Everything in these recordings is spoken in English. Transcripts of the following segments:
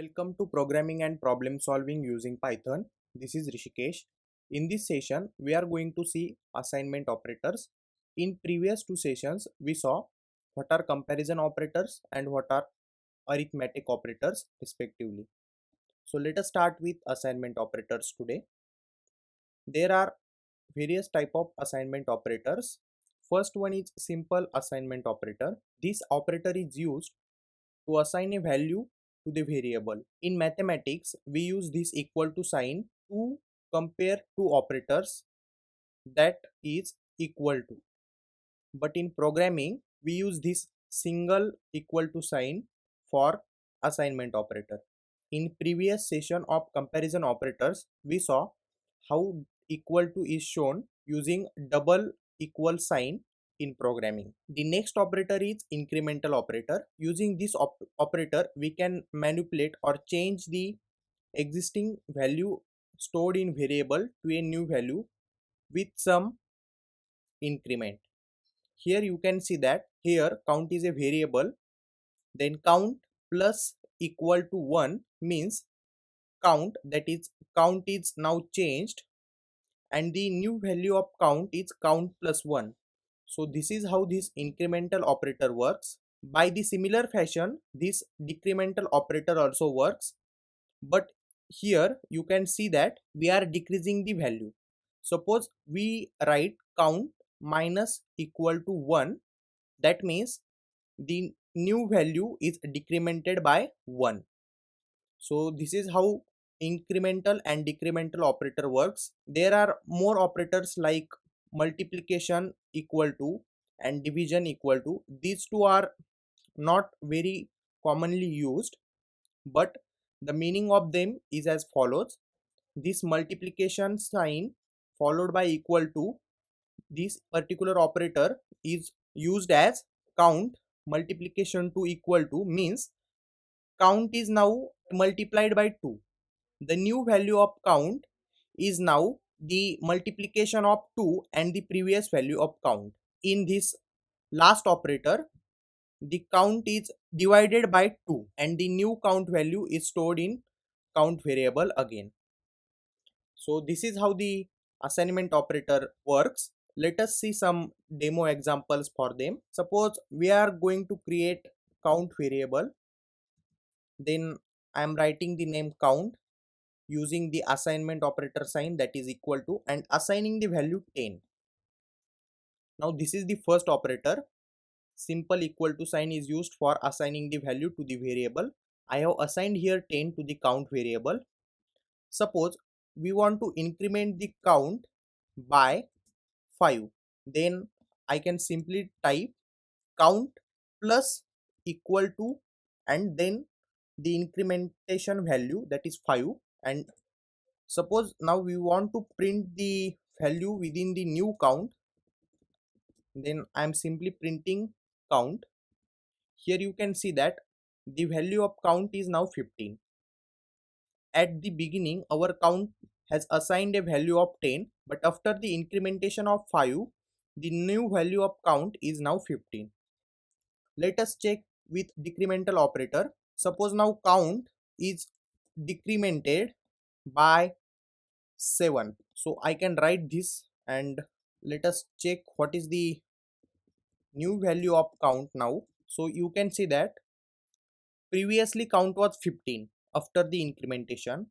Welcome to Programming and Problem Solving using Python. This is Rishikesh. In this session, we are going to see assignment operators. In previous two sessions, we saw what are comparison operators and what are arithmetic operators respectively. So let us start with assignment operators today. There are various type of assignment operators. First one is simple assignment operator. This operator is used to assign a value to the variable. In mathematics, we use this equal to sign to compare two operators that is equal to. But in programming, we use this single equal to sign for assignment operator. In previous session of comparison operators, we saw how equal to is shown using double equal sign in programming. The next operator is incremental operator. Using this operator, we can manipulate or change the existing value stored in variable to a new value with some increment. Here you can see that here count is a variable, then count plus equal to 1 means count is now changed and the new value of count is count plus 1. So this is how this incremental operator works. By the similar fashion, this decremental operator also works, but here you can see that we are decreasing the value. Suppose we write count minus equal to 1, that means the new value is decremented by 1. So this is how incremental and decremental operator works. There are more operators like multiplication equal to and division equal to. These two are not very commonly used, but the meaning of them is as follows. This multiplication sign followed by equal to, this particular operator is used as count multiplication to equal to means count is now multiplied by 2. The new value of count is now the multiplication of 2 and the previous value of count. In this last operator, the count is divided by 2 and the new count value is stored in count variable again. So this is how the assignment operator works. Let us see some demo examples for them. Suppose we are going to create count variable, then I am writing the name count using the assignment operator sign, that is equal to, and assigning the value 10. Now this is the first operator. Simple equal to sign is used for assigning the value to the variable. I have assigned here 10 to the count variable. Suppose we want to increment the count by 5, then I can simply type count plus equal to and then the incrementation value, that is 5. And suppose now we want to print the value within the new count, then I am simply printing count. Here you can see that the value of count is now 15. At the beginning our count has assigned a value of 10, but after the incrementation of 5, the new value of count is now 15. Let us check with decremental operator. Suppose now count is decremented by 7. So I can write this and let us check what is the new value of count now. So you can see that previously count was 15 after the incrementation.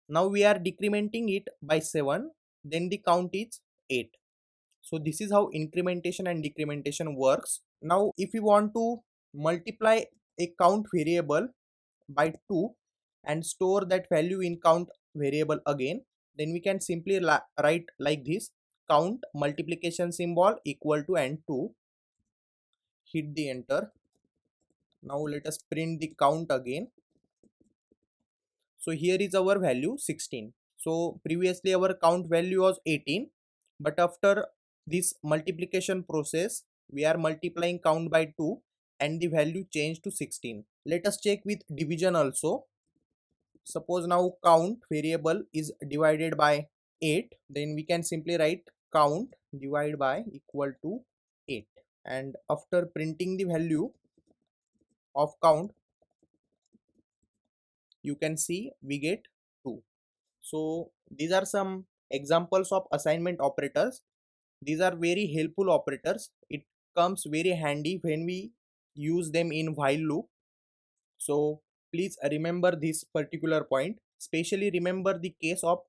Now we are decrementing it by 7, then the count is 8. So this is how incrementation and decrementation works. Now if we want to multiply a count variable by 2 and store that value in count variable again, then we can simply write like this: count multiplication symbol equal to and 2, hit the enter. Now let us print the count again. So here is our value 16. So previously our count value was 18, but after this multiplication process we are multiplying count by 2 and the value changed to 16. Let us check with division also. Suppose now count variable is divided by 8, then we can simply write count divide by equal to 8, and after printing the value of count you can see we get 2. So these are some examples of assignment operators. These are very helpful operators. It comes very handy when we use them in while loop. So please remember this particular point. Especially remember the case of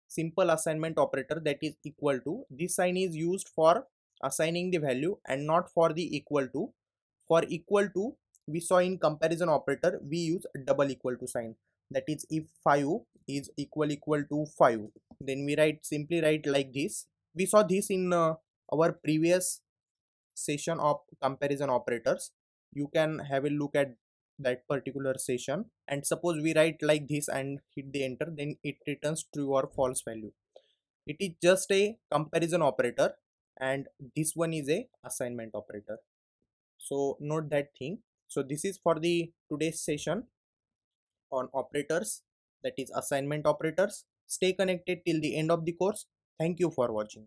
simple assignment operator, that is equal to. This sign is used for assigning the value and not for the equal to. For equal to, we saw in comparison operator we use double equal to sign. That is, if 5 is equal to 5, then we simply write like this. We saw this in our previous session of comparison operators. You can have a look at that particular session, and suppose we write like this and hit the enter, then it returns true or false value. It is just a comparison operator, and this one is a assignment operator. So note that thing. So this is for the today's session on operators, that is assignment operators. Stay connected till the end of the course. Thank you for watching.